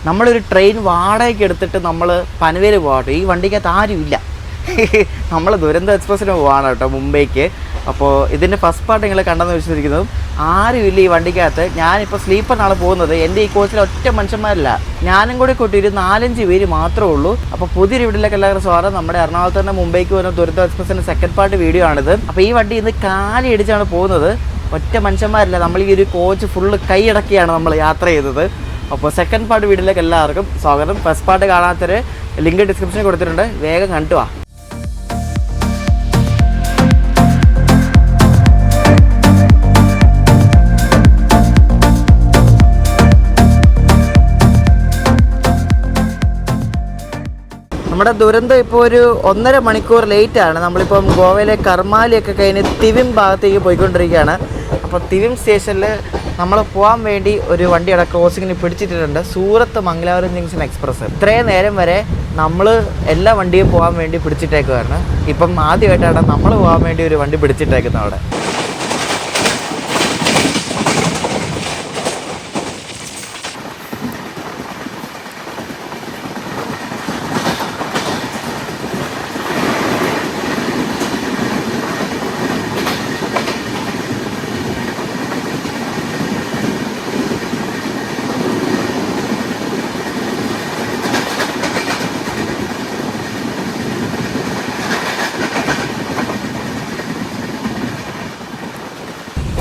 നമ്മളൊരു ട്രെയിൻ വാടകയ്ക്ക് എടുത്തിട്ട് നമ്മൾ പനവേൽ പോകട്ടെ. ഈ വണ്ടിക്കകത്ത് ആരുമില്ല. നമ്മൾ ദുരന്തോ എക്സ്പ്രസ്സിന് പോവാണ് കേട്ടോ മുംബൈക്ക്. അപ്പോൾ ഇതിൻ്റെ ഫസ്റ്റ് പാർട്ട് നിങ്ങൾ കണ്ടെന്ന് വിശ്വസിക്കുന്നതും ആരുമില്ല ഈ വണ്ടിക്കകത്ത്. ഞാനിപ്പോൾ സ്ലീപ്പറിനാണ് പോകുന്നത്. എൻ്റെ ഈ കോച്ചിൽ ഒറ്റ മനുഷ്യന്മാരില്ല, ഞാനും കൂടി കൂട്ടി ഒരു 4-5 പേര് മാത്രമേ ഉള്ളൂ. അപ്പോൾ പുതിയൊരു വീട്ടിലേക്ക് എല്ലാവരും സ്വാഗതം. നമ്മുടെ എറണാകുളത്ത് തന്നെ മുംബൈക്ക് പോകുന്ന ദുരന്തോ എക്സ്പ്രസ്സിൻ്റെ സെക്കൻഡ് പാർട്ട് വീഡിയോ ആണിത്. അപ്പോൾ ഈ വണ്ടി ഇന്ന് കാലി ഇടിച്ചാണ് പോകുന്നത്. ഒറ്റ മനുഷ്യന്മാരില്ല, നമ്മൾ ഈ ഒരു കോച്ച് ഫുള്ള് കൈയടക്കിയാണ് നമ്മൾ യാത്ര ചെയ്തത്. അപ്പോൾ സെക്കൻഡ് പാർട്ട് വീഡിയോയിലേക്ക് എല്ലാവർക്കും സ്വാഗതം. ഫസ്റ്റ് പാർട്ട് കാണാത്തൊരു ലിങ്ക് ഡിസ്ക്രിപ്ഷനിൽ കൊടുത്തിട്ടുണ്ട്, വേഗം കണ്ടു വാ. നമ്മുടെ ദുരന്തം ഇപ്പോൾ ഒരു 1.5 മണിക്കൂർ ലേറ്റാണ്. നമ്മളിപ്പം ഗോവയിലെ കർമാലിയൊക്കെ കഴിഞ്ഞ് തിവിം ഭാഗത്തേക്ക് പോയിക്കൊണ്ടിരിക്കുകയാണ്. അപ്പോൾ തിവിം സ്റ്റേഷനിൽ നമ്മൾ പോകാൻ വേണ്ടി ഒരു വണ്ടി അവിടെ ക്രോസിങ്ങിന് പിടിച്ചിട്ടുണ്ട്, സൂറത്ത് മംഗലാപുരം ജംഗ്ഷൻ എക്സ്പ്രസ്. ഇത്രയും നേരം വരെ നമ്മൾ എല്ലാ വണ്ടിയും പോകാൻ വേണ്ടി പിടിച്ചിട്ടേക്കുവാണ്. ഇപ്പം ആദ്യമായിട്ടാണ് നമ്മൾ പോകാൻ വേണ്ടി ഒരു വണ്ടി പിടിച്ചിട്ടേക്കുന്നത് അവിടെ.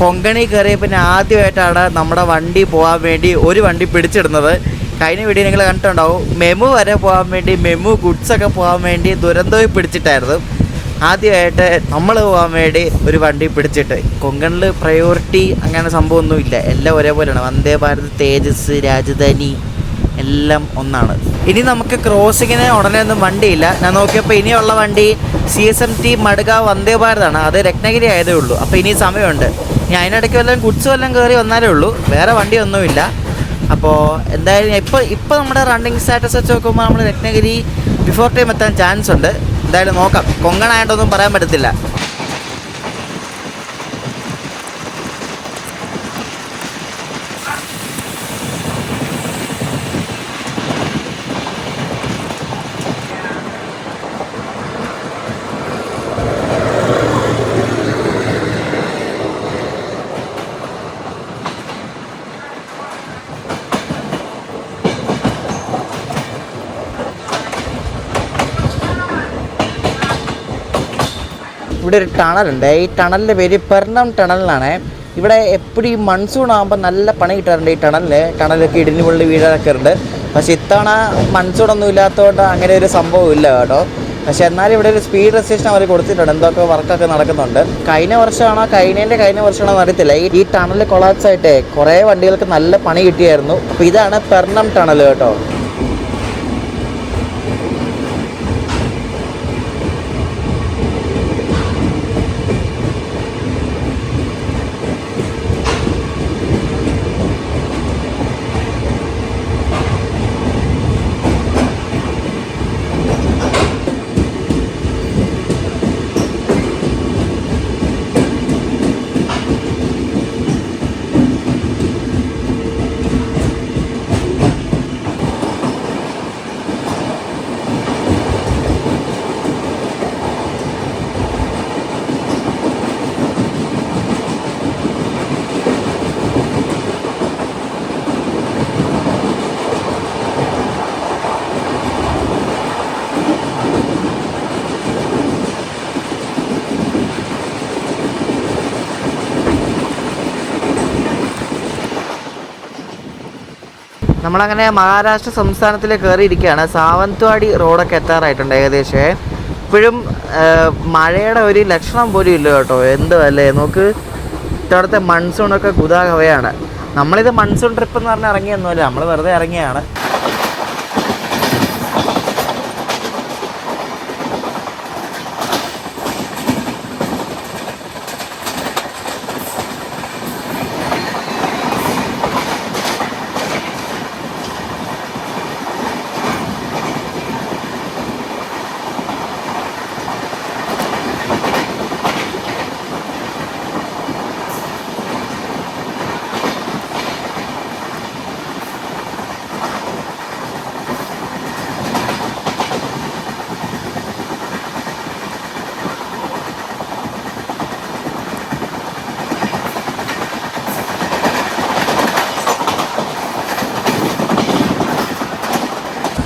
കൊങ്കണി കയറിയ പിന്നെ ആദ്യമായിട്ടാണ് നമ്മുടെ വണ്ടി പോകാൻ വേണ്ടി ഒരു വണ്ടി പിടിച്ചിടുന്നത്. കഴിഞ്ഞ വീഡിയോ നിങ്ങൾ കണ്ടിട്ടുണ്ടാവും, മെമു വരെ പോകാൻ വേണ്ടി, മെമു ഗുഡ്സൊക്കെ പോകാൻ വേണ്ടി ദുരന്തവും പിടിച്ചിട്ടായിരുന്നു. ആദ്യമായിട്ട് നമ്മൾ പോകാൻ വേണ്ടി ഒരു വണ്ടി പിടിച്ചിട്ട്. കൊങ്കണിൽ പ്രയോറിറ്റി അങ്ങനെ സംഭവമൊന്നുമില്ല, എല്ലാം ഒരേപോലെയാണ്. വന്ദേ ഭാരത്, തേജസ്, രാജധാനി എല്ലാം ഒന്നാണ്. ഇനി നമുക്ക് ക്രോസിങ്ങിന് ഉടനെ ഒന്നും വണ്ടിയില്ല. ഞാൻ നോക്കിയപ്പോൾ ഇനിയുള്ള വണ്ടി CSMT മഡ്ഗാവ് വന്ദേ ഭാരതാണ്. അത് രത്നഗിരി ആയതേ ഉള്ളൂ. അപ്പോൾ ഇനി സമയമുണ്ട്. ഇനി അതിനിടയ്ക്ക് വല്ലതും ഗുഡ്സ് വല്ലതും കയറി വന്നാലേ ഉള്ളൂ, വേറെ വണ്ടിയൊന്നുമില്ല. അപ്പോൾ എന്തായാലും ഇപ്പോൾ നമ്മുടെ റണ്ണിങ് സ്റ്റാറ്റസ് വെച്ച് നോക്കുമ്പോൾ നമ്മൾ രത്നഗിരി ബിഫോർ ടൈം എത്താൻ ചാൻസ് ഉണ്ട്. എന്തായാലും നോക്കാം, കൊങ്കണായതൊന്നും പറയാൻ പറ്റത്തില്ല. ഇവിടെ ഒരു ടണലുണ്ട്. ഈ ടണലിൻ്റെ പേര് പെർണം ടണലിനാണ്. ഇവിടെ എപ്പോഴും ഈ മൺസൂൺ ആകുമ്പോൾ നല്ല പണി കിട്ടാറുണ്ട്. ഈ ടണലൊക്കെ ഇടിഞ്ഞു പൊള്ളി വീഴാനൊക്കെ ഉണ്ട്. പക്ഷേ ഇത്തവണ മൺസൂണൊന്നും ഇല്ലാത്തതുകൊണ്ട് അങ്ങനെ ഒരു സംഭവം ഇല്ല കേട്ടോ. പക്ഷേ എന്നാലും ഇവിടെ ഒരു സ്പീഡ് റെസ്ട്രിക്ഷൻ അവർ കൊടുത്തിട്ടുണ്ട്, എന്തൊക്കെ വർക്കൊക്കെ നടക്കുന്നുണ്ട്. കഴിഞ്ഞ വർഷമാണോ അറിയത്തില്ല. ഈ ടണൽ കൊളാപ്സ് ആയിട്ട് കുറേ വണ്ടികൾക്ക് നല്ല പണി കിട്ടിയായിരുന്നു. അപ്പോൾ ഇതാണ് പെർണം ടണൽ കേട്ടോ. നമ്മളങ്ങനെ മഹാരാഷ്ട്ര സംസ്ഥാനത്തിലേക്ക് കയറിയിരിക്കുകയാണ്. സാവന്ത്വാടി റോഡൊക്കെ എത്താറായിട്ടുണ്ട് ഏകദേശം. ഇപ്പോഴും മഴയുടെ ഒരു ലക്ഷണം പോലും ഇല്ല കേട്ടോ. എന്തുവല്ലേ, നോക്ക്, ഇത്തവണത്തെ മൺസൂണൊക്കെ ഗുദാഗവയാണ്. നമ്മളിത് മൺസൂൺ ട്രിപ്പ് എന്ന് പറഞ്ഞാൽ ഇറങ്ങിയൊന്നുമല്ല, നമ്മൾ വെറുതെ ഇറങ്ങിയാണ്.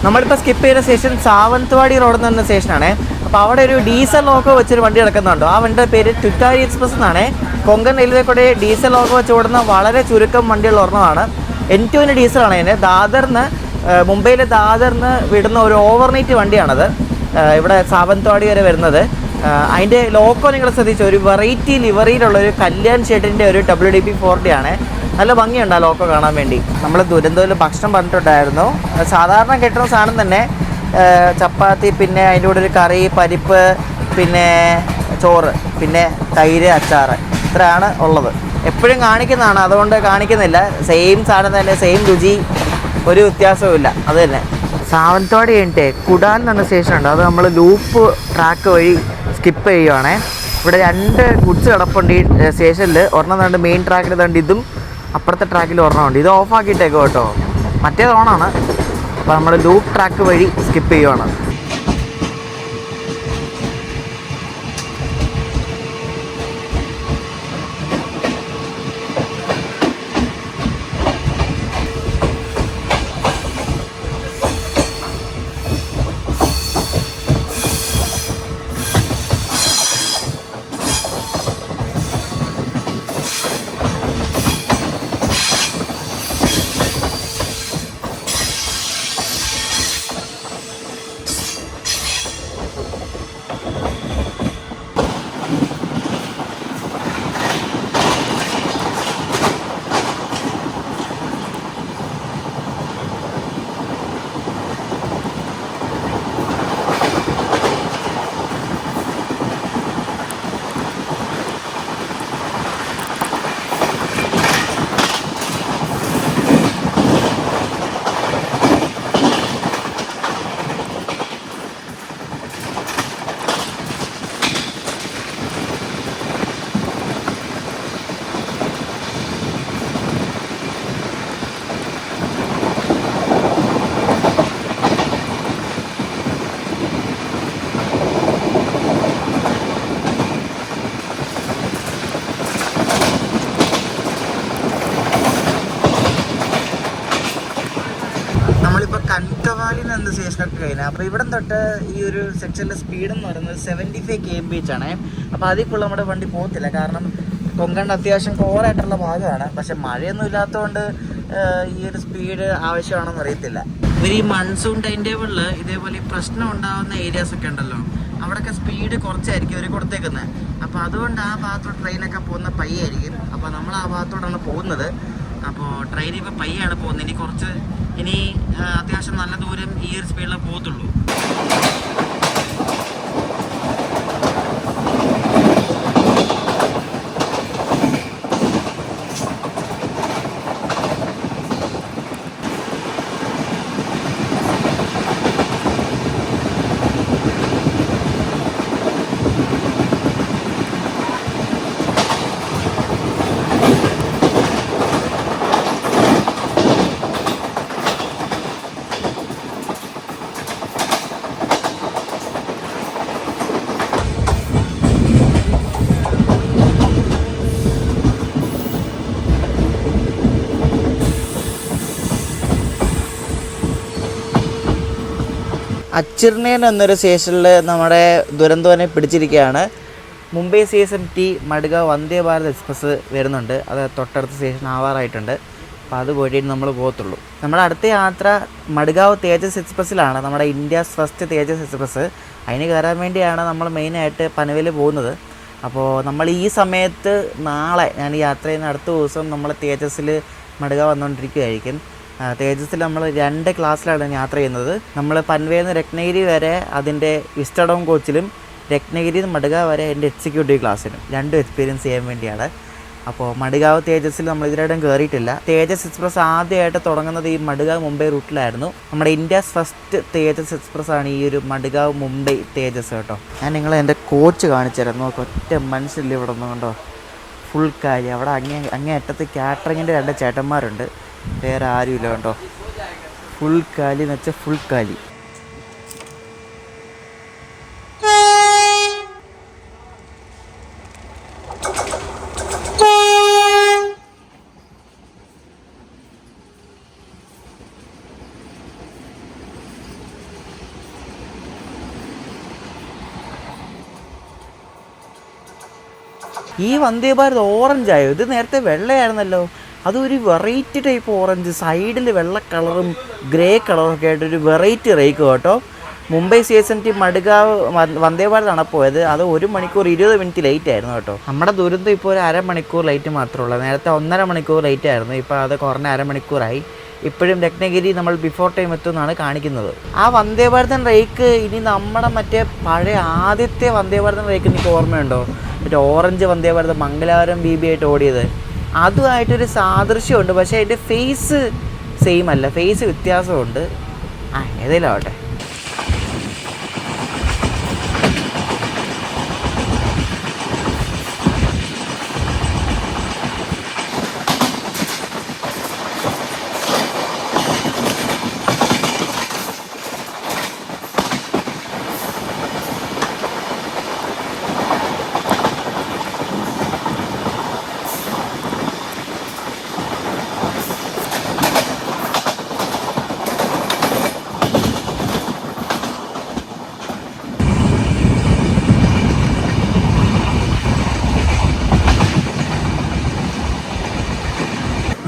നമ്മളിപ്പോൾ സ്കിപ്പ് ചെയ്ത സ്റ്റേഷൻ സാവന്ത്വാടി റോഡ് എന്ന് പറഞ്ഞ സ്റ്റേഷനാണ്. അപ്പോൾ അവിടെ ഒരു ഡീസൽ ലോക്കോ വെച്ചൊരു വണ്ടി കിടക്കുന്നുണ്ടോ. ആ വണ്ടിയുടെ പേര് ടുറ്റാരി എക്സ്പ്രസ് എന്നാണ്. കൊങ്കൺ റെയിൽവേ കൂടെ ഡീസൽ ലോക്കോ വെച്ച് ഓടുന്ന വളരെ ചുരുക്കം വണ്ടികൾ ഒരെണ്ണമാണ്. N2 ഡീസലാണ് അതിന്. ദാദറിന് മുംബൈയിലെ ദാദറിന് വിടുന്ന ഒരു ഓവർനൈറ്റ് വണ്ടിയാണത്. ഇവിടെ സാവന്ത്വാടി വരെ വരുന്നത്. അതിൻ്റെ ലോക്കോ നിങ്ങൾ ശ്രദ്ധിച്ചു, ഒരു വെറൈറ്റി ലിവറിയിലുള്ളൊരു കല്യാൺ ഷെഡിൻ്റെ ഒരു WDP-40 ആണ്. നല്ല ഭംഗിയുണ്ട് ആ ലോക്കോ കാണാൻ വേണ്ടി. നമ്മൾ ദുരന്തത്തിൽ ഭക്ഷണം പറഞ്ഞിട്ടുണ്ടായിരുന്നു. സാധാരണ കിട്ടുന്ന സാധനം തന്നെ, ചപ്പാത്തി, പിന്നെ അതിൻ്റെ കൂടെ ഒരു കറി, പരിപ്പ്, പിന്നെ ചോറ്, പിന്നെ തൈര്, അച്ചാറ്, ഇത്രയാണ് ഉള്ളത്. എപ്പോഴും കാണിക്കുന്നതാണ്, അതുകൊണ്ട് കാണിക്കുന്നില്ല. സെയിം സാധനം തന്നെ, സെയിം രുചി, ഒരു വ്യത്യാസവും അത് തന്നെ. സാവന്ത്വാടി കഴിഞ്ഞിട്ട് കുടാൽ എന്ന് പറഞ്ഞ സ്റ്റേഷൻ ഉണ്ട്. അത് നമ്മൾ ലൂപ്പ് ട്രാക്ക് വഴി സ്കിപ്പ് ചെയ്യുവാണേ. ഇവിടെ 2 ഗുഡ്സ് കിടപ്പുണ്ട് ഈ സ്റ്റേഷനിൽ. ഒരെണ്ണം കണ്ട് മെയിൻ ട്രാക്കിൽ കണ്ട്, ഇതും അപ്പുറത്തെ ട്രാക്കിൽ ഒരെണ്ണമുണ്ട്. ഇത് ഓഫാക്കിയിട്ടേക്കോ കേട്ടോ, മറ്റേത് ഓണാണ്. അപ്പോൾ നമ്മൾ ലൂപ്പ് ട്രാക്ക് വഴി സ്കിപ്പ് ചെയ്യുവാണ്. കൻകവാലിൽ നിന്ന് സ്റ്റേഷനൊക്കെ കഴിഞ്ഞാൽ. അപ്പോൾ ഇവിടെ തൊട്ട് ഈ ഒരു സെക്ഷനിലെ സ്പീഡ് എന്ന് പറയുന്നത് 75 km/h ആണ്. അപ്പോൾ അതിൽ നമ്മുടെ വണ്ടി പോകത്തില്ല, കാരണം കൊങ്കൺ അത്യാവശ്യം കോറായിട്ടുള്ള ഭാഗമാണ്. പക്ഷെ മഴയൊന്നും ഇല്ലാത്തതുകൊണ്ട് ഈ ഒരു സ്പീഡ് ആവശ്യമാണെന്ന് അറിയത്തില്ല. ഇവർ ഈ മൺസൂൺ ടൈം ടേബിളിൽ ഇതേപോലെ പ്രശ്നം ഉണ്ടാകുന്ന ഏരിയാസൊക്കെ ഉണ്ടല്ലോ, അവിടെയൊക്കെ സ്പീഡ് കുറച്ചായിരിക്കും അവർ കൊടുത്തേക്കുന്നത്. അപ്പോൾ അതുകൊണ്ട് ആ ഭാഗത്തോട്ട് ട്രെയിനൊക്കെ പോകുന്ന പയ്യായിരിക്കും. അപ്പോൾ നമ്മൾ ആ ഭാഗത്തോട്ടാണ് പോകുന്നത്. അപ്പോൾ ട്രെയിൻ ഇപ്പോൾ പയ്യാണ് പോകുന്നത്. ഇനി അത്യാവശ്യം നല്ല ദൂരം ഈ ഒരു സ്പീഡിലേ പോകത്തുള്ളൂ. അച്ചിർനേൻ എന്നൊരു സ്റ്റേഷനിൽ നമ്മുടെ ദുരന്തവനെ പിടിച്ചിരിക്കുകയാണ്. മുംബൈ CSMT മഡ്ഗാവ് വന്ദേ ഭാരത് എക്സ്പ്രസ് വരുന്നുണ്ട്. അത് തൊട്ടടുത്ത സ്റ്റേഷൻ ആവാറായിട്ടുണ്ട്. അപ്പോൾ അത് പോയിട്ട് നമ്മൾ പോകത്തുള്ളൂ. നമ്മുടെ അടുത്ത യാത്ര മഡ്ഗാവ് തേജസ് എക്സ്പ്രസ്സിലാണ്, നമ്മുടെ ഇന്ത്യാസ് ഫസ്റ്റ് തേജസ് എക്സ്പ്രസ്. അതിന് കയറാൻ വേണ്ടിയാണ് നമ്മൾ മെയിനായിട്ട് പനവേൽ പോകുന്നത്. അപ്പോൾ നമ്മൾ ഈ സമയത്ത് നാളെ, ഞാൻ ഈ യാത്ര ചെയ്യുന്ന അടുത്ത ദിവസം നമ്മൾ തേജസ്സിൽ മഡ്ഗാവ് വന്നുകൊണ്ടിരിക്കുകയായിരിക്കും. തേജസ്സിൽ നമ്മൾ 2 ക്ലാസ്സിലാണ് യാത്ര ചെയ്യുന്നത്. നമ്മൾ പൻവേൽ നിന്ന് രത്നഗിരി വരെ അതിൻ്റെ വിസ്റ്റഡോം കോച്ചിലും, രത്നഗിരി മഡ്ഗാവ് വരെ എൻ്റെ എക്സിക്യൂട്ടീവ് ക്ലാസ്സിലും, 2 എക്സ്പീരിയൻസ് ചെയ്യാൻ വേണ്ടിയാണ്. അപ്പോൾ മഡ്ഗാവ് തേജസ്സിൽ നമ്മൾ ഇതിനായിട്ടും കയറിയിട്ടില്ല. തേജസ് എക്സ്പ്രസ് ആദ്യമായിട്ട് തുടങ്ങുന്നത് ഈ മഡ്ഗാവ് മുംബൈ റൂട്ടിലായിരുന്നു. നമ്മുടെ ഇന്ത്യാസ് ഫസ്റ്റ് തേജസ് എക്സ്പ്രസ് ആണ് ഈ ഒരു മഡ്ഗാവ് മുംബൈ തേജസ് കേട്ടോ. ഞാൻ നിങ്ങളെ എൻ്റെ കോച്ച് കാണിച്ചു തരാം. നോക്ക്, ഒറ്റ മനുഷ്യരില്ല ഇവിടെ ഒന്നും കണ്ടോ, ഫുൾ കാലി. അവിടെ അങ്ങേ അറ്റത്ത് കാറ്ററിങ്ങിൻ്റെ 2 ചേട്ടന്മാരുണ്ട്, വേറെ ആരുമില്ല കേട്ടോ. ഫുൾ കാലി എന്ന് വെച്ചാൽ ഫുൾ കാലി. ഈ വന്ദേ ഭാരത് ഓറഞ്ചായോ? ഇത് നേരത്തെ വെള്ളയായിരുന്നല്ലോ. അതൊരു വെറൈറ്റി ടൈപ്പ് ഓറഞ്ച്, സൈഡിൽ വെള്ള കളറും ഗ്രേ കളറും ഒക്കെ ആയിട്ടൊരു വെറൈറ്റി റേക്ക് കേട്ടോ. മുംബൈ CSMT മഡ്ഗാവ് വന്ദേ ഭാരതാണ് പോയത്. അത് 1 മണിക്കൂർ 20 മിനിറ്റ് ലേറ്റ് ആയിരുന്നു കേട്ടോ. നമ്മുടെ ദുരന്തം ഇപ്പോൾ ഒരു അരമണിക്കൂർ ലേറ്റ് മാത്രമേ ഉള്ളൂ. നേരത്തെ 1.5 മണിക്കൂർ ലേറ്റ് ആയിരുന്നു. ഇപ്പോൾ അത് കുറഞ്ഞ അരമണിക്കൂറായി. ഇപ്പോഴും രത്നഗിരി നമ്മൾ ബിഫോർ ടൈം എത്തുമെന്നാണ് കാണിക്കുന്നത്. ആ വന്ദേ ഭാരതൻ റേക്ക് ഇനി നമ്മുടെ മറ്റേ പഴയ ആദ്യത്തെ വന്ദേ ഭാരതൻ റേക്ക് എനിക്ക് ഓർമ്മയുണ്ടോ? മറ്റേ ഓറഞ്ച് വന്ദേ ഭാരതം മംഗലാപുരം BB ആയിട്ട് ഓടിയത്. അതുമായിട്ടൊരു സാദൃശ്യമുണ്ട്, പക്ഷേ അതിൻ്റെ ഫേസ് സെയിം അല്ല, ഫേസ് വ്യത്യാസമുണ്ട്. ഏതെങ്കിലും ആവട്ടെ.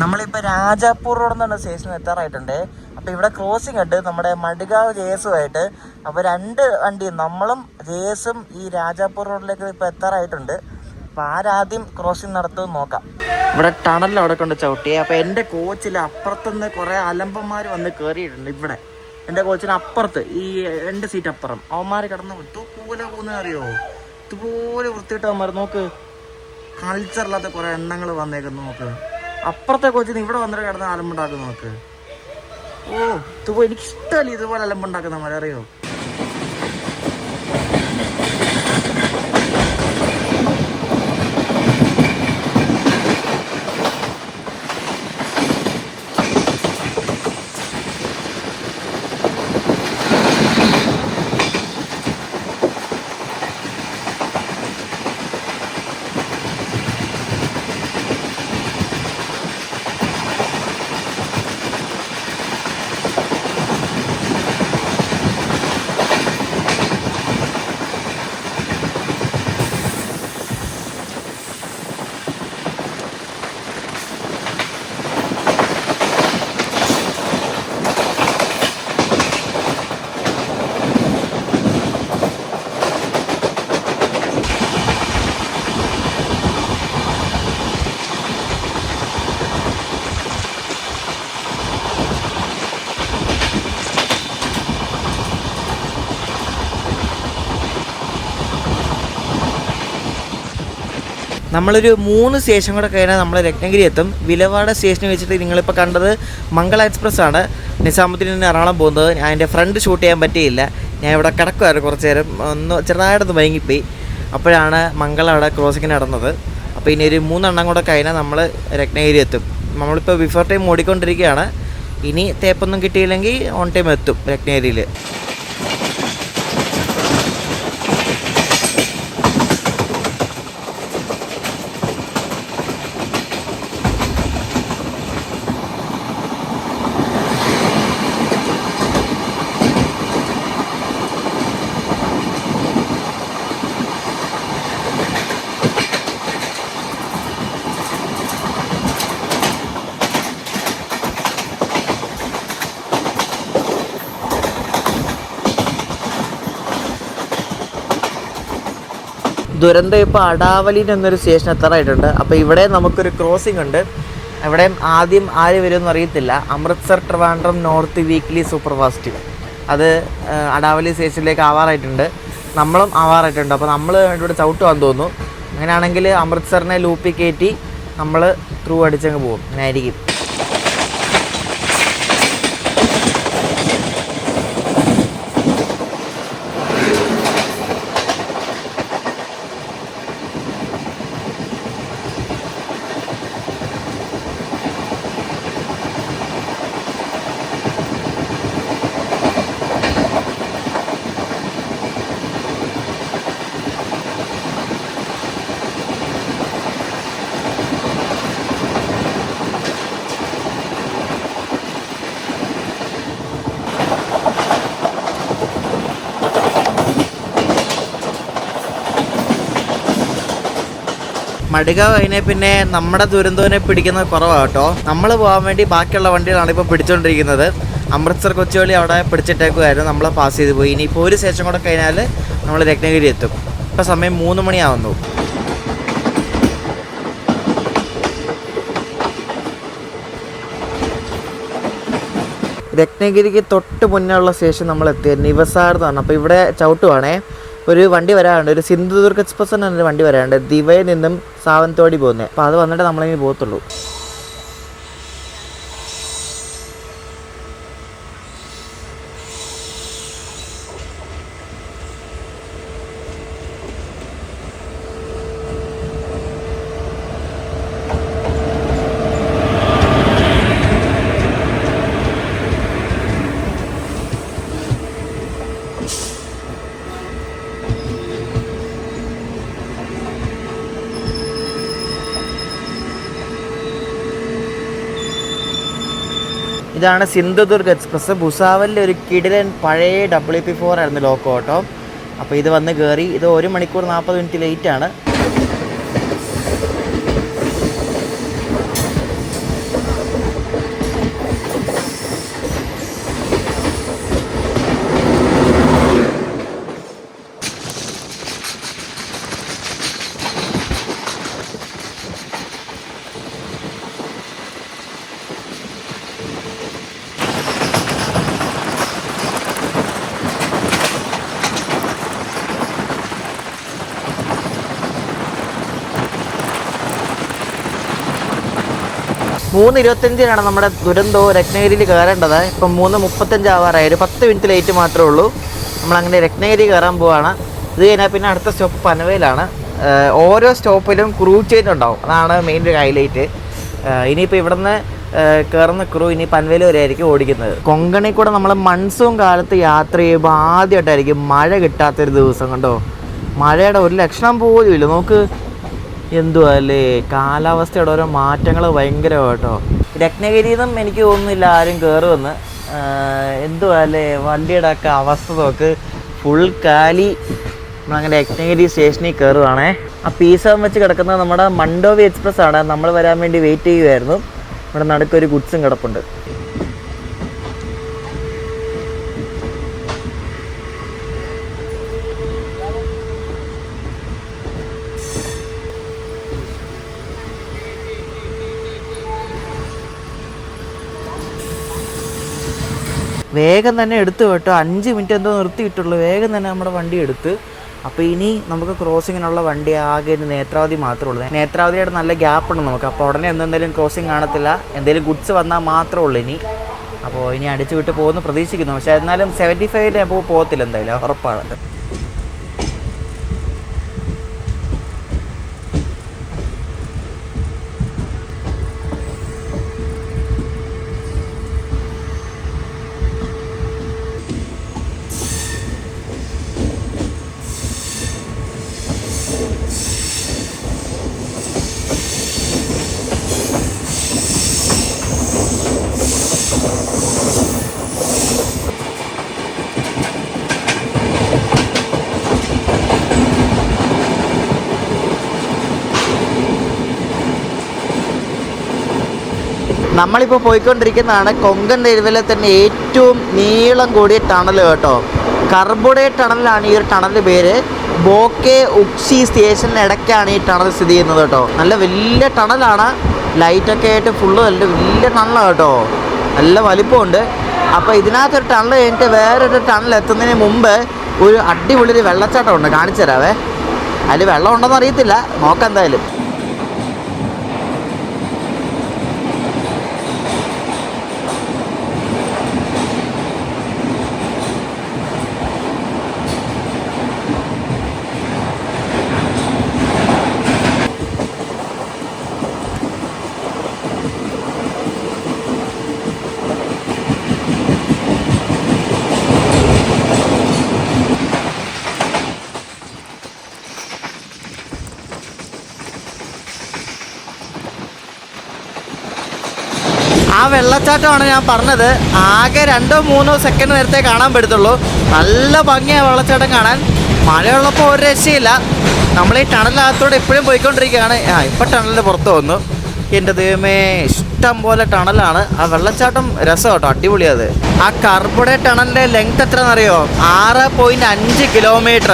നമ്മളിപ്പോൾ രാജാപൂർ റോഡ് എന്ന് പറഞ്ഞ സ്റ്റേഷനിൽ എത്താറായിട്ടുണ്ട്. അപ്പോൾ ഇവിടെ ക്രോസിംഗ് ഉണ്ട് നമ്മുടെ മഡ്ഗാവ് JSുമായിട്ട്. അപ്പോൾ 2 വണ്ടിയും, നമ്മളും JSും ഈ രാജാപൂർ റോഡിലേക്ക് ഇപ്പോൾ എത്താറായിട്ടുണ്ട്. അപ്പോൾ ആരാദ്യം ക്രോസിംഗ് നടത്തുമെന്ന് നോക്കാം. ഇവിടെ ടണലിൽ അവിടെ കൊണ്ട് ചവിട്ടിയേ. അപ്പോൾ എൻ്റെ കോച്ചിൽ അപ്പുറത്തുനിന്ന് കുറേ അലമ്പന്മാർ വന്ന് കയറിയിട്ടുണ്ട്. ഇവിടെ എൻ്റെ കോച്ചിന് അപ്പുറത്ത് ഈ 2 സീറ്റ് അപ്പുറം അവന്മാർ കിടന്ന് ഇതുപോലെ പോകുന്നത് അറിയോ? ഇതുപോലെ വൃത്തിയിട്ട് അവന്മാർ നോക്ക്, കൾച്ചറില്ലാത്ത കുറേ എണ്ണങ്ങൾ വന്നേക്കുന്നു. നോക്ക്, അപ്പുറത്തെ കോച്ചിന് ഇവിടെ വന്നിട്ട് കിടന്ന് അലമ്പുണ്ടാക്കുന്ന നോക്ക്. ഇതുപോലെ എനിക്കിഷ്ടമല്ല ഇതുപോലെ അലമ്പുണ്ടാക്കുന്ന അറിയോ? നമ്മളൊരു 3 സ്റ്റേഷൻ കൂടെ കഴിഞ്ഞാൽ നമ്മൾ രത്നഗിരി എത്തും. വിലവാട സ്റ്റേഷനിൽ വെച്ചിട്ട് നിങ്ങളിപ്പോൾ കണ്ടത് മംഗള എക്സ്പ്രസ് ആണ് നിസാമുദ്ദീനിൽ നിന്ന് എറണാകുളം പോകുന്നത്. ഞാൻ എൻ്റെ ഫ്രണ്ട് ഷൂട്ട് ചെയ്യാൻ പറ്റിയില്ല. ഞാൻ ഇവിടെ കിടക്കുമായിരുന്നു കുറച്ച് നേരം, ഒന്ന് ചെറുതായിട്ടൊന്ന് വൈകിപ്പോയി. അപ്പോഴാണ് മംഗള അവിടെ ക്രോസിങ്ങിന് നടന്നത്. അപ്പോൾ ഇനി ഒരു 3 എണ്ണം കൂടെ കഴിഞ്ഞാൽ നമ്മൾ രത്നഗിരി എത്തും. നമ്മളിപ്പോൾ ബിഫോർ ടൈം ഓടിക്കൊണ്ടിരിക്കുകയാണ്. ഇനി തേപ്പൊന്നും കിട്ടിയില്ലെങ്കിൽ ഓൺ ടൈം എത്തും രത്നഗിരിയിൽ. ദുരന്തം ഇപ്പോൾ അടാവലിയിൽ എന്നൊരു സ്റ്റേഷൻ എത്താറായിട്ടുണ്ട്. അപ്പോൾ ഇവിടെ നമുക്കൊരു ക്രോസിംഗ് ഉണ്ട്. ഇവിടെ ആദ്യം ആര് വരുമെന്ന് അറിയത്തില്ല. Amritsar Trivandrum north weekly super fast, അത് അടാവലി സ്റ്റേഷനിലേക്ക് ആവാറായിട്ടുണ്ട്. നമ്മളും ആവാറായിട്ടുണ്ട്. അപ്പോൾ നമ്മൾ ഇവിടെ ചവിട്ടുവാന്ന് തോന്നുന്നു. അങ്ങനെയാണെങ്കിൽ അമൃത്സറിനെ ലൂപ്പിൽ കയറ്റി നമ്മൾ ത്രൂ അടിച്ചങ്ങ് പോകും. അങ്ങനെ ആയിരിക്കും. മടുകാവ് കഴിഞ്ഞാൽ പിന്നെ നമ്മുടെ ദുരന്തോനെ പിടിക്കുന്നത് കുറവാണ് കേട്ടോ. നമ്മൾ പോകാൻ വേണ്ടി ബാക്കിയുള്ള വണ്ടികളാണ് ഇപ്പോൾ പിടിച്ചുകൊണ്ടിരിക്കുന്നത്. അമൃത്സർ കൊച്ചുവേളി അവിടെ പിടിച്ചിട്ടേക്കുമായിരുന്നു, നമ്മളെ പാസ് ചെയ്ത് പോയി. ഇനിയിപ്പോൾ ഒരു സ്റ്റേഷൻ കൂടെ കഴിഞ്ഞാൽ നമ്മൾ രത്നഗിരി എത്തും. ഇപ്പോൾ സമയം 3 മണിയാവുന്നു. രത്നഗിരിക്ക് തൊട്ട് മുന്നേ ഉള്ള സ്റ്റേഷൻ നമ്മൾ എത്തിയത് നിവസാർ എന്നാണ്. അപ്പോൾ ഇവിടെ ചവിട്ടുവാണേ, ഒരു വണ്ടി വരാറുണ്ട്, ഒരു സിന്ധുദുർഗ് എക്സ്പ്രസ് എന്നൊരു വണ്ടി വരാറുണ്ട്, ദിവയിൽ നിന്നും സാവന്തവാടി പോകുന്നത്. അപ്പോൾ അത് വന്നിട്ട് നമ്മളിങ്ങനെ പോകത്തുള്ളൂ. ഇതാണ് സിന്ധുദുർഗ് എക്സ്പ്രസ്. ഭുസാവലിലെ ഒരു കിടിലൻ പഴയ WP4 ആയിരുന്നു ലോക്കോ കേട്ടോ. അപ്പോൾ ഇത് വന്ന് കയറി. ഇത് 1 മണിക്കൂർ 40 മിനിറ്റ് ലേറ്റാണ്. മൂന്ന് 25-നാണ് നമ്മുടെ ദുരന്തോ രത്നഗിരിയിൽ കയറേണ്ടത്. ഇപ്പം 3:35 ആവാറായി. ഒരു 10 മിനിറ്റ് ലേറ്റ് മാത്രമേ ഉള്ളൂ. നമ്മളങ്ങനെ രത്നഗിരി കയറാൻ പോവാണ്. ഇത് കഴിഞ്ഞാൽ പിന്നെ അടുത്ത സ്റ്റോപ്പ് പനവേലാണ്. ഓരോ സ്റ്റോപ്പിലും ക്രൂ ചേഞ്ച് ഉണ്ടാവും, അതാണ് മെയിൻ ഒരു ഹൈലൈറ്റ്. ഇനിയിപ്പോൾ ഇവിടെ നിന്ന് കയറുന്ന ക്രൂ ഇനി പൻവേൽ വരെ ആയിരിക്കും ഓടിക്കുന്നത്. കൊങ്കണിൽ കൂടെ നമ്മൾ മൺസൂൺ കാലത്ത് യാത്ര ചെയ്യുമ്പോൾ ആദ്യമായിട്ടായിരിക്കും മഴ കിട്ടാത്തൊരു ദിവസം കണ്ടോ. മഴയുടെ ഒരു ലക്ഷണം പോലും ഇല്ല. നമുക്ക് എന്തുവാ അല്ലേ, കാലാവസ്ഥയുടെ ഓരോ മാറ്റങ്ങൾ ഭയങ്കരമാണ് കേട്ടോ. രത്നഗിരിയിൽ നിന്നും എനിക്ക് തോന്നുന്നില്ല ആരും കയറുമെന്ന്. എന്തുവാ അല്ലേ, വണ്ടിയുടെ ഒക്കെ അവസ്ഥ നോക്ക്, ഫുൾ കാലി. നമ്മളങ്ങനെ രത്നഗിരി സ്റ്റേഷനിൽ കയറുവാണേ. ആ പീസം വെച്ച് കിടക്കുന്നത് നമ്മുടെ മണ്ടോവി എക്സ്പ്രസ് ആണ്. നമ്മൾ വരാൻ വേണ്ടി വെയിറ്റ് ചെയ്യുമായിരുന്നു. ഇവിടെ നടുക്കൊരു ഗുഡ്സും കിടപ്പുണ്ട്. വേഗം തന്നെ എടുത്തു കേട്ടോ. 5 മിനിറ്റ് എന്തോ നിർത്തിയിട്ടുള്ളൂ. വേഗം തന്നെ നമ്മുടെ വണ്ടി എടുത്ത്. അപ്പോൾ ഇനി നമുക്ക് ക്രോസിങ്ങിനുള്ള വണ്ടി ആകെ നേത്രാവതി മാത്രമേ ഉള്ളൂ. നേത്രാവതിയായിട്ട് നല്ല ഗ്യാപ്പ് ഉണ്ട് നമുക്ക്. അപ്പോൾ ഉടനെ എന്തെങ്കിലും ക്രോസിങ് കാണത്തില്ല. എന്തെങ്കിലും ഗുഡ്സ് വന്നാൽ മാത്രമേ ഉള്ളൂ ഇനി. അപ്പോൾ ഇനി അടിച്ചു വിട്ട് പോകുമെന്ന് പ്രതീക്ഷിക്കുന്നു. പക്ഷേ എന്നാലും 75 അപ്പോൾ പോകത്തില്ല, എന്തായാലും ഉറപ്പാണ്. നമ്മളിപ്പോൾ പോയിക്കൊണ്ടിരിക്കുന്നതാണ് കൊങ്കൺ റെയിൽവേയിലെ തന്നെ ഏറ്റവും നീളം കൂടിയ ടണൽ കേട്ടോ. കർബുഡേ ടണലാണ് ഈ ഒരു ടണലിൻ്റെ പേര്. ബോക്കെ ഉക്സി സ്റ്റേഷനിന് ഇടയ്ക്കാണ് ഈ ടണൽ സ്ഥിതി ചെയ്യുന്നത് കേട്ടോ. നല്ല വലിയ ടണലാണ്, ലൈറ്റൊക്കെ ആയിട്ട് ഫുള്ള് നല്ല വലിയ ടണലാണ് കേട്ടോ, നല്ല വലിപ്പമുണ്ട്. അപ്പോൾ ഇതിനകത്തൊരു ടണൽ കഴിഞ്ഞിട്ട് വേറൊരു ടണൽ എത്തുന്നതിന് മുമ്പ് ഒരു അടിപൊളി വെള്ളച്ചാട്ടമുണ്ട്, കാണിച്ചു തരാവേ. അതിൽ വെള്ളം ഉണ്ടോയെന്ന് അറിയത്തില്ല, നോക്കാം എന്തായാലും. ആ വെള്ളച്ചാട്ടമാണ് ഞാൻ പറഞ്ഞത്. ആകെ 2-3 സെക്കൻഡ് നേരത്തെ കാണാൻ പറ്റത്തുള്ളൂ. നല്ല ഭംഗിയാണ് വെള്ളച്ചാട്ടം കാണാൻ. മഴയുള്ളപ്പോൾ ഒരു രക്ഷയില്ല. നമ്മൾ ഈ ടണലിനകത്തോടെ എപ്പോഴും പോയിക്കൊണ്ടിരിക്കുകയാണ്. ഇപ്പം ടണലിൻ്റെ പുറത്ത് വന്നു. എൻ്റെ ദൈവമേ, ഇഷ്ടം പോലെ ടണലാണ്. ആ വെള്ളച്ചാട്ടം രസം കേട്ടോ, അടിപൊളിയത്. ആ കർബുഡ ടണലിൻ്റെ ലെങ്ത് എത്രയെന്നറിയോ? 6.5 കിലോമീറ്റർ.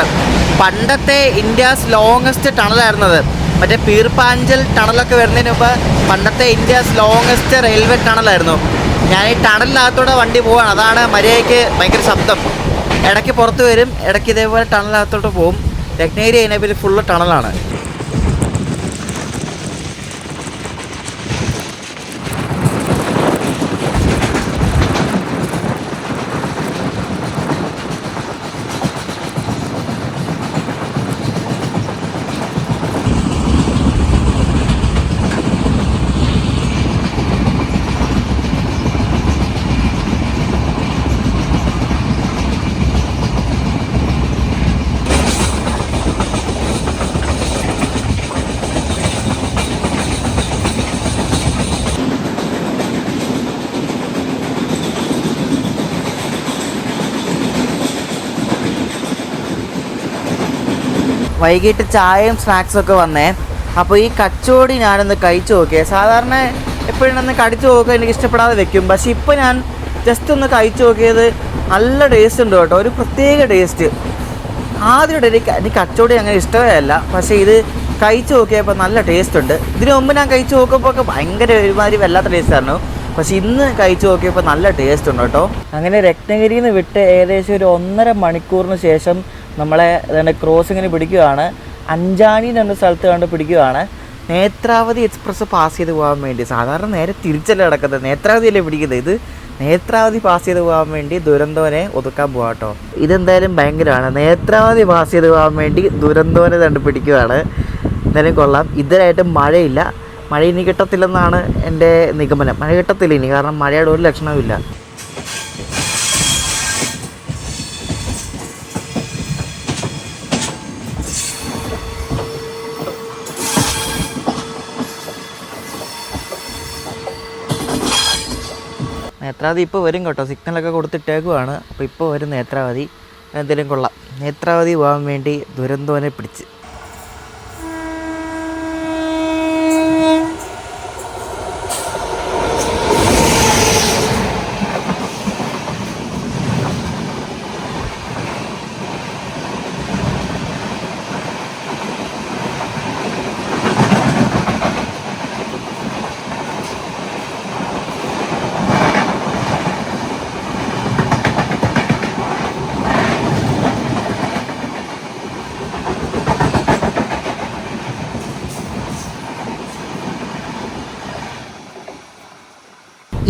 പണ്ടത്തെ ഇന്ത്യാസ് ലോങ്ങസ്റ്റ് ടണലായിരുന്നത്. മറ്റേ പീർപ്പാഞ്ചൽ ടണലൊക്കെ വരുന്നതിന് മുമ്പ് പണ്ടത്തെ ഇന്ത്യാസ് ലോങ്ങസ്റ്റ് റെയിൽവേ ടണലായിരുന്നു. ഞാൻ ഈ ടണലിനകത്തൂടെ വണ്ടി പോവാണ്, അതാണ് മര്യാദയ്ക്ക് ഭയങ്കര ശബ്ദം. ഇടയ്ക്ക് പുറത്ത് വരും, ഇടയ്ക്ക് ഇതേപോലെ ടണലിനകത്തോട്ട് പോകും. രത്നഗിരി അതിനെപ്പറ്റി ഫുള്ള് ടണലാണ്. വൈകിട്ട് ചായയും സ്നാക്സൊക്കെ വന്നേ. അപ്പോൾ ഈ കച്ചോടി ഞാനൊന്ന് കഴിച്ചു നോക്കിയേ. സാധാരണ എപ്പോഴും ഒന്ന് കടിച്ചു നോക്കുക എനിക്ക് ഇഷ്ടപ്പെടാതെ വെക്കും. പക്ഷേ ഇപ്പോൾ ഞാൻ ജസ്റ്റ് ഒന്ന് കഴിച്ചു നോക്കിയത് നല്ല ടേസ്റ്റ് ഉണ്ട് കേട്ടോ, ഒരു പ്രത്യേക ടേസ്റ്റ്. ആദ്യമായിട്ട് എനിക്ക് കച്ചോടി അങ്ങനെ ഇഷ്ടമേ അല്ല, പക്ഷേ ഇത് കഴിച്ചു നോക്കിയപ്പോൾ നല്ല ടേസ്റ്റ് ഉണ്ട്. ഇതിനു മുമ്പ് ഞാൻ കഴിച്ചു നോക്കുമ്പോൾ ഒക്കെ ഭയങ്കര ഒരുമാതിരി വല്ലാത്ത ടേസ്റ്റായിരുന്നു. പക്ഷേ ഇന്ന് കഴിച്ചു നോക്കിയപ്പോൾ നല്ല ടേസ്റ്റ് ഉണ്ട് കേട്ടോ. അങ്ങനെ രത്നഗിരിയിൽ നിന്ന് വിട്ട് ഏകദേശം ഒരു 1.5 മണിക്കൂറിന് ശേഷം നമ്മളെ അതിൻ്റെ ക്രോസിങ്ങിന് പിടിക്കുകയാണ്. അഞ്ചാണി എന്ന സ്ഥലത്ത് കണ്ട് പിടിക്കുകയാണ്. നേത്രാവതി എക്സ്പ്രസ് പാസ് ചെയ്ത് പോകാൻ വേണ്ടി. സാധാരണ നേരെ തിരിച്ചല്ല കിടക്കുന്നത്, നേത്രാവതിയല്ലേ പിടിക്കുന്നത്. ഇത് നേത്രാവതി പാസ് ചെയ്ത് പോകാൻ വേണ്ടി ദുരന്തോനെ ഒതുക്കാൻ പോകാം കേട്ടോ. ഇതെന്തായാലും ഭയങ്കരമാണ്. നേത്രാവതി പാസ് ചെയ്ത് പോകാൻ വേണ്ടി ദുരന്തോനെ കണ്ട് പിടിക്കുകയാണ്. എന്തായാലും കൊള്ളാം. ഇതുവരെയായിട്ടും മഴയില്ല. മഴ ഇനി കിട്ടത്തില്ലെന്നാണ് എൻ്റെ നിഗമനം. മഴ കിട്ടത്തില്ല ഇനി, കാരണം മഴയുടെ ഒരു ലക്ഷണവുമില്ല. നേത്രാവതി ഇപ്പോൾ വരും കേട്ടോ, സിഗ്നലൊക്കെ കൊടുത്തിട്ടേക്കുവാണ്. അപ്പോൾ ഇപ്പോൾ വരും നേത്രാവതി. എന്തെങ്കിലും കൊള്ളാം. നേത്രാവതി പോകാൻ വേണ്ടി ദുരന്തോനെ പിടിച്ച്.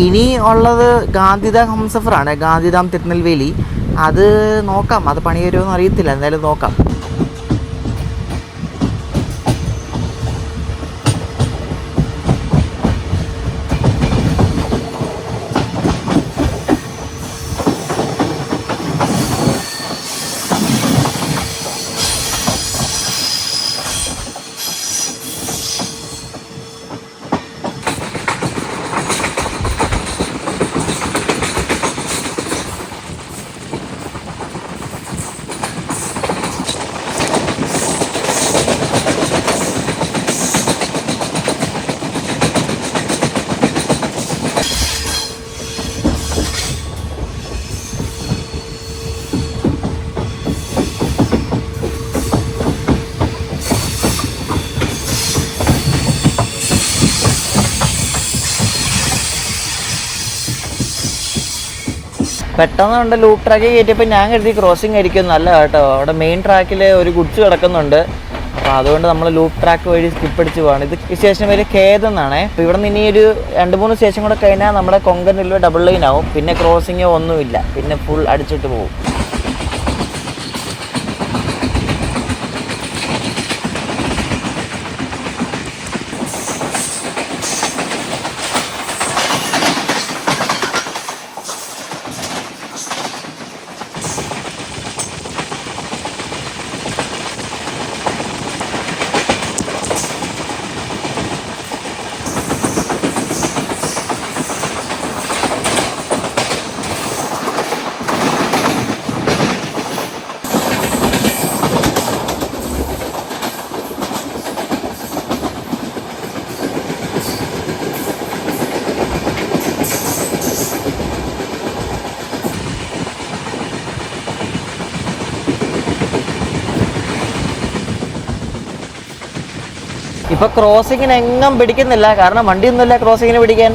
ഇനി ഉള്ളത് ഗാന്ധിധാം ഹംസഫറാണ്, ഗാന്ധിധാം തിരുനെൽവേലി. അത് നോക്കാം, അത് പണി വരുമോ അറിയത്തില്ല, എന്തായാലും നോക്കാം. പെട്ടെന്ന് കൊണ്ട് ലൂപ്പ് ട്രാക്കിൽ കയറ്റിയപ്പോൾ ഞാൻ കരുതി ക്രോസിങ് ആയിരിക്കും. നല്ല കേട്ടോ, അവിടെ മെയിൻ ട്രാക്കിൽ ഒരു ഗുഡ്സ് കിടക്കുന്നുണ്ട്. അപ്പോൾ അതുകൊണ്ട് നമ്മൾ ലൂപ്പ് ട്രാക്ക് വഴി സ്കിപ്പ് അടിച്ച് പോവാണ്. ഇത് സ്റ്റേഷൻ വരെ ഖേദം എന്നാണ്. അപ്പോൾ ഇവിടെ നിന്ന് ഇനി ഒരു 2-3 സ്റ്റേഷൻ കൂടെ കഴിഞ്ഞാൽ നമ്മുടെ കൊങ്കൺ റെയിൽവേ ഡബിൾ ലൈൻ ആവും. പിന്നെ ക്രോസിങ്ങോ ഒന്നുമില്ല, പിന്നെ ഫുൾ അടിച്ചിട്ട് പോകും. ഇപ്പോൾ ക്രോസിങ്ങിന് എങ്ങും പിടിക്കുന്നില്ല, കാരണം വണ്ടിയൊന്നുമില്ല ക്രോസിങ്ങിന് പിടിക്കാൻ.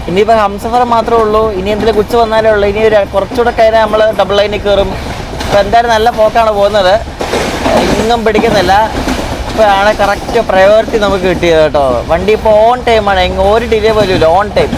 ഇനിയിപ്പോൾ ഹംസഫർ മാത്രമേ ഉള്ളൂ. ഇനി എന്തെങ്കിലും കുച്ച് വന്നാലേ ഉള്ളൂ. ഇനി കുറച്ചുകൂടെ കഴിഞ്ഞാൽ നമ്മൾ ഡബിൾ ലൈനിൽ കയറും. ഇപ്പോൾ എന്തായാലും നല്ല പോക്കാണ് പോകുന്നത്, എങ്ങും പിടിക്കുന്നില്ല. ഇപ്പോഴാണ് കറക്റ്റ് പ്രയോറിറ്റി നമുക്ക് കിട്ടിയത് കേട്ടോ. വണ്ടി ഇപ്പോൾ ഓൺ ടൈമാണ്, ഒരു ഡിലേ പോലും ഇല്ല, on time.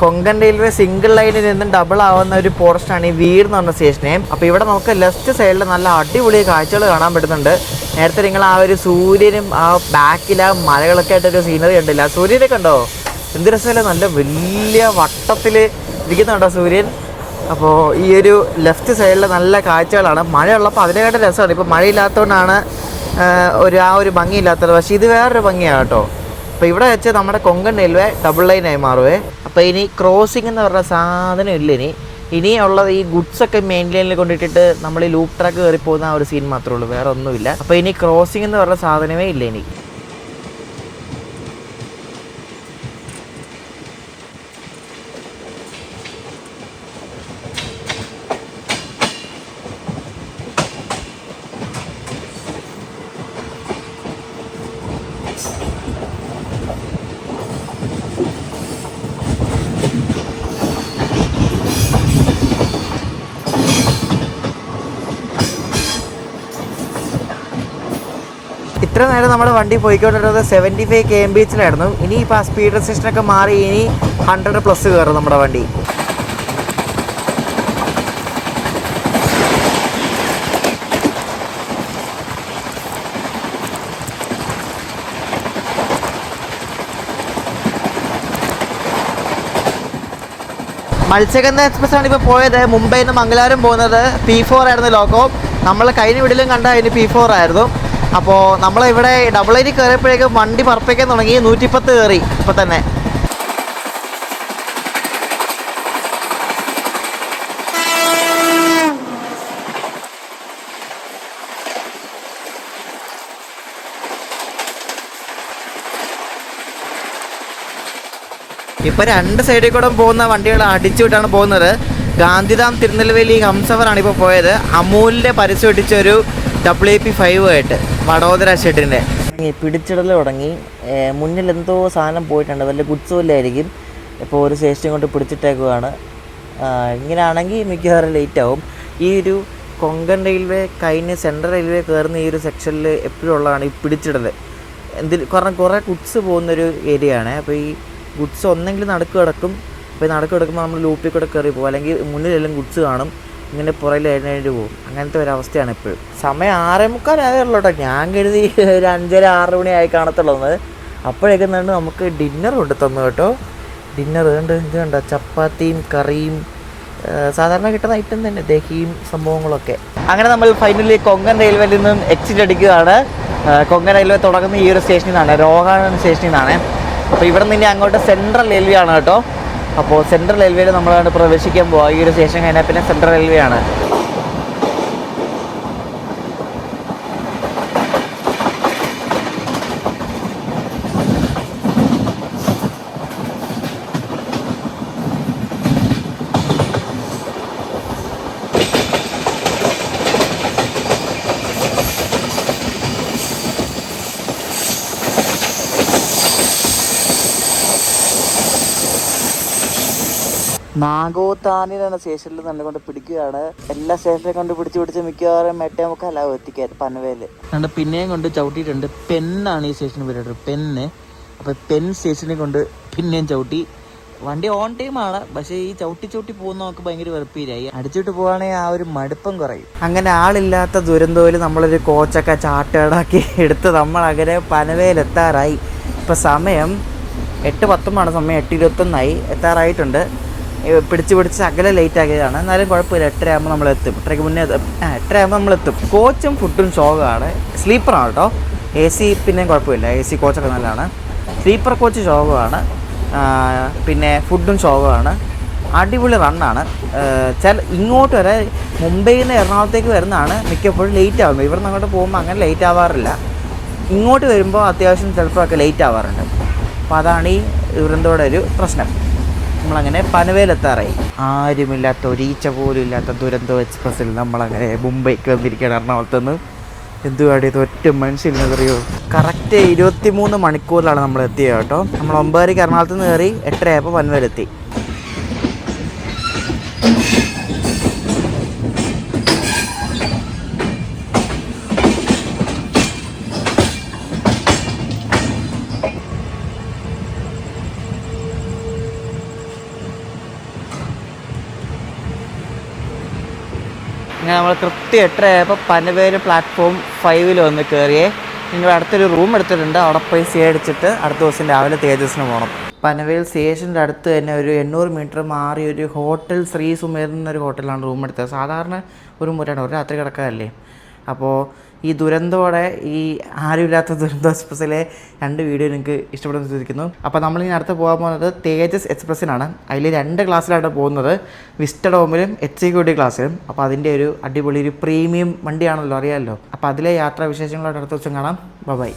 Konkan railway single ലൈനിൽ നിന്നും ഡബിൾ ആവുന്ന ഒരു പോർഷനാണ് ഈ വീർ എന്ന് പറഞ്ഞ സ്റ്റേഷനെ. അപ്പോൾ ഇവിടെ നമുക്ക് ലെഫ്റ്റ് സൈഡിൽ നല്ല അടിപൊളി കാഴ്ചകൾ കാണാൻ പറ്റുന്നുണ്ട്. നേരത്തെ നിങ്ങൾ ആ ഒരു സൂര്യനും ആ ബാക്കിൽ ആ മലകളൊക്കെ ആയിട്ടൊരു സീനറി കണ്ടില്ല? സൂര്യനെ കണ്ടോ? എന്ത് രസമല്ലേ, നല്ല വലിയ വട്ടത്തിൽ ഇരിക്കുന്നുണ്ടോ സൂര്യൻ? അപ്പോൾ ഈ ഒരു ലെഫ്റ്റ് സൈഡിൽ നല്ല കാഴ്ചകളാണ്. മഴയുള്ളപ്പോൾ അതിനെക്കാട്ടും രസമാണ്. ഇപ്പോൾ മഴയില്ലാത്തതുകൊണ്ടാണ് ആ ഒരു ഭംഗിയില്ലാത്തത്. പക്ഷേ ഇത് വേറൊരു ഭംഗിയാണ് കേട്ടോ. അപ്പോൾ ഇവിടെ വെച്ച് നമ്മുടെ കൊങ്കൺ റെയിൽവേ ഡബിൾ ലൈനായി മാറുവേ. അപ്പോൾ ഇനി ക്രോസിംഗ് എന്ന് പറഞ്ഞ സാധനം ഇല്ല. ഇനി ഉള്ളത് ഈ ഗുഡ്സൊക്കെ മെയിൻ ലൈനിൽ കൊണ്ടിട്ടിട്ട് നമ്മൾ ഈ ലൂപ്പ് ട്രാക്ക് കയറി പോകുന്ന ആ ഒരു സീൻ മാത്രമേ ഉള്ളൂ, വേറെ ഒന്നുമില്ല. അപ്പോൾ ഇനി ക്രോസിംഗ് എന്ന് പറഞ്ഞ സാധനമേ ഇല്ല ഇനി. ഇത്ര നേരം നമ്മുടെ വണ്ടി പോയിക്കൊണ്ടിരുന്നത് 75 km/h. ഇനി ഇപ്പോൾ ആ സ്പീഡ് റെസ്ട്രിക്ഷനൊക്കെ മാറി ഇനി 100+ കയറും നമ്മുടെ വണ്ടി. മത്സ്യഗന്ധ എക്സ്പ്രസ് ആണ് ഇപ്പോൾ പോയത്. മുംബൈയിൽ നിന്ന് മംഗലാപുരം പോകുന്നത് P4 ആയിരുന്നു ലോക്കോ. നമ്മൾ കഴിഞ്ഞ വീട്ടിലും കണ്ട അതിന് P4 ആയിരുന്നു. അപ്പോൾ നമ്മളിവിടെ ഡബിൾ ലൈനിൽ കയറിയപ്പോഴേക്കും വണ്ടി പറപ്പിക്കാൻ തുടങ്ങി. 110 കയറി ഇപ്പം തന്നെ. ഇപ്പോൾ രണ്ട് സൈഡിൽ കൂടെ പോകുന്ന വണ്ടികൾ അടിച്ചുവിട്ടാണ് പോകുന്നത്. ഗാന്ധിധാം തിരുനെൽവേലി ഹംസഫറാണ് ഇപ്പോൾ പോയത്. അമൂലിൻ്റെ പരസ്യം ഇടിച്ചൊരു WP5 ആയിട്ട് വഡോദര ഷെഡിൻ്റെ പിടിച്ചിടൽ തുടങ്ങി. മുന്നിൽ എന്തോ സാധനം പോയിട്ടുണ്ട്, വല്ല ഗുഡ്സ് വല്ലതായിരിക്കും. ഇപ്പോൾ ഒരു സ്റ്റേഷൻ കൊണ്ട് പിടിച്ചിട്ടേക്കുവാണ്. ഇങ്ങനെയാണെങ്കിൽ മിക്കവാറും ലേറ്റ് ആവും. ഈ ഒരു കൊങ്കൺ റെയിൽവേ കഴിഞ്ഞ് സെൻട്രൽ റെയിൽവേ കയറുന്ന ഈ ഒരു സെക്ഷനിൽ എപ്പോഴും ഉള്ളതാണ് ഈ പിടിച്ചിടൽ. കാരണം കുറേ ഗുഡ്സ് പോകുന്നൊരു ഏരിയ ആണ്. അപ്പോൾ ഈ ഗുഡ്സ് ഒന്നെങ്കിൽ നടുക്ക് കിടക്കും. അപ്പോൾ ഈ നടുക്ക് കിടക്കുമ്പോൾ നമ്മൾ ലൂപ്പിൽ കൂടെ കയറി പോകും, അല്ലെങ്കിൽ മുന്നിലെല്ലാം ഗുഡ്സ് കാണും, ഇങ്ങനെ പുറകിൽ എഴുന്നേറ്റ് പോകും. അങ്ങനത്തെ ഒരവസ്ഥയാണ് ഇപ്പോഴും. സമയം 6:45 ആയുള്ളൂ കേട്ടോ. ഞാൻ കരുതി ഒരു 5:30-6 മണി ആയി കാണത്തുള്ളത്. അപ്പോഴേക്കും തന്നെ നമുക്ക് ഡിന്നർ കൊണ്ട് തന്നു കേട്ടോ. ഡിന്നർ ഇത് കണ്ടോ, ചപ്പാത്തിയും കറിയും സാധാരണ കിട്ടുന്ന ഐറ്റം തന്നെ, ദഹിയും സംഭവങ്ങളൊക്കെ. അങ്ങനെ നമ്മൾ ഫൈനലി കൊങ്കൺ റെയിൽവേയിൽ നിന്നും എക്സിറ്റ് അടിക്കുകയാണ്. കൊങ്കൺ റെയിൽവേ തുടങ്ങുന്ന ഈ ഒരു സ്റ്റേഷനിൽ നിന്നാണ്, രോഹാണ സ്റ്റേഷനിൽ നിന്നാണ്. അപ്പോൾ ഇവിടെ നിന്ന് അങ്ങോട്ട് സെൻട്രൽ റെയിൽവേ ആണ് കേട്ടോ. അപ്പോൾ സെൻട്രൽ റെയിൽവേയിൽ നമ്മളാണ് പ്രവേശിക്കാൻ പോവുക. ഈ ഒരു സ്റ്റേഷൻ കഴിഞ്ഞാൽ പിന്നെ സെൻട്രൽ റെയിൽവേ ആണ്. നാഗോത്താനി എന്ന സ്റ്റേഷനിൽ തന്നെ കൊണ്ട് പിടിക്കുകയാണ്. എല്ലാ സ്റ്റേഷനിലും കൊണ്ട് പിടിച്ച് മിക്കവാറും 8:45 എത്തിക്കാൻ പനവേല്. അതുകൊണ്ട് പിന്നെയും കൊണ്ട് ചവിട്ടിയിട്ടുണ്ട്. പെന്നാണ് ഈ സ്റ്റേഷന് പേര്, പെന്ന്. അപ്പോൾ പെൻ സ്റ്റേഷനിൽ കൊണ്ട് പിന്നെയും ചവിട്ടി. വണ്ടി ഓൺ ടൈമാണ്, പക്ഷേ ഈ ചവിട്ടി പോകുന്ന നമുക്ക് ഭയങ്കര വെറുപ്പീരായി. അടിച്ചിട്ട് പോവുകയാണെങ്കിൽ ആ ഒരു മടുപ്പം കുറയും. അങ്ങനെ ആളില്ലാത്ത ദുരന്തോയിൽ നമ്മളൊരു കോച്ചൊക്കെ ചാർട്ടേഡാക്കി എടുത്ത് നമ്മൾ അങ്ങനെ പനവേലെത്താറായി. ഇപ്പോൾ സമയം 8:10 സമയം 8:21 എത്താറായിട്ടുണ്ട്. പിടിച്ച് അകലെ ലേറ്റ് ആക്കിയതാണ്, എന്നാലും കുഴപ്പമില്ല. 8:30 നമ്മൾ എത്തും. 8:30 മുന്നേ 8:30 നമ്മൾ എത്തും. കോച്ചും ഫുഡും ശോകമാണ്. സ്ലീപ്പറാണ് കേട്ടോ. AC പിന്നെയും കുഴപ്പമില്ല, AC കോച്ചൊക്കെ നല്ലതാണ്. സ്ലീപ്പർ കോച്ച് ശോകമാണ്. പിന്നെ ഫുഡും ശോകമാണ്. അടിപൊളി റണ്ണാണ്. ഇങ്ങോട്ട് വരെ മുംബൈയിൽ നിന്ന് എറണാകുളത്തേക്ക് വരുന്നതാണ് മിക്കപ്പോഴും ലേറ്റ് ആകുന്നത്. ഇവിടെ നിന്ന് അങ്ങോട്ട് പോകുമ്പോൾ അങ്ങനെ ലേറ്റ് ആവാറില്ല. ഇങ്ങോട്ട് വരുമ്പോൾ അത്യാവശ്യം ചിലപ്പോഴൊക്കെ ലേറ്റ് ആവാറുണ്ട്. അപ്പോൾ അതാണ് ഈ ദുരന്തോടെ ഒരു പ്രശ്നം. നമ്മളങ്ങനെ പനവേലെത്താറായി. ആരുമില്ലാത്ത ഒരീച്ച പോലും ഇല്ലാത്ത ദുരന്തോ എക്സ്പ്രസ്സിൽ നമ്മളങ്ങനെ മുംബൈക്ക് വന്നിരിക്കുകയാണ് എറണാകുളത്ത് നിന്ന്. എന്തുവാടി ഇത് ഒറ്റ മനുഷ്യരിനെറിയോ. കറക്റ്റ് 23 മണിക്കൂറിലാണ് നമ്മൾ എത്തിയത് കേട്ടോ. നമ്മൾ 9:30 എറണാകുളത്ത് നിന്ന് കയറി 8:30 പനവേലെത്തി. ഇങ്ങനെ നമ്മൾ കൃത്യം 8:30 പനവേൽ പ്ലാറ്റ്ഫോം 5 വന്ന് കയറിയേ. നിങ്ങൾ അടുത്തൊരു റൂം എടുത്തിട്ടുണ്ട്. അവിടെ പോയി സ്റ്റേ അടിച്ചിട്ട് അടുത്ത ദിവസം രാവിലെ തേജസ്സിന് പോകണം. പനവേൽ സ്റ്റേഷൻ്റെ അടുത്ത് തന്നെ ഒരു 800 മീറ്റർ മാറി ഒരു ഹോട്ടൽ ശ്രീ സുമേർ എന്നൊരു ഹോട്ടലിലാണ് റൂം എടുത്തത്. സാധാരണ ഒരു മുറിയാണ്, ഒരു രാത്രി കിടക്കാറില്ലേ. അപ്പോൾ ഈ ദുരന്തോടെ ഈ ആരുമില്ലാത്ത ദുരന്തോ എക്സ്പ്രസ്സിലെ 2 വീഡിയോ നിങ്ങൾക്ക് ഇഷ്ടപ്പെടുന്ന ചോദിക്കുന്നു. അപ്പോൾ നമ്മളിനി അടുത്ത് പോകാൻ പോകുന്നത് തേജസ് എക്സ്പ്രസ്സിനാണ്. അതിൽ 2 ക്ലാസ്സിലാണ് പോകുന്നത്, വിസ്റ്റഡോമിലും എക്സിക്യൂട്ടീവ് ക്ലാസ്സിലും. അപ്പോൾ അതിൻ്റെ ഒരു അടിപൊളി ഒരു പ്രീമിയം വണ്ടിയാണല്ലോ, അറിയാമല്ലോ. അപ്പോൾ അതിലെ യാത്രാ വിശേഷങ്ങളോട് അടുത്ത ദിവസം കാണാം. ബൈ.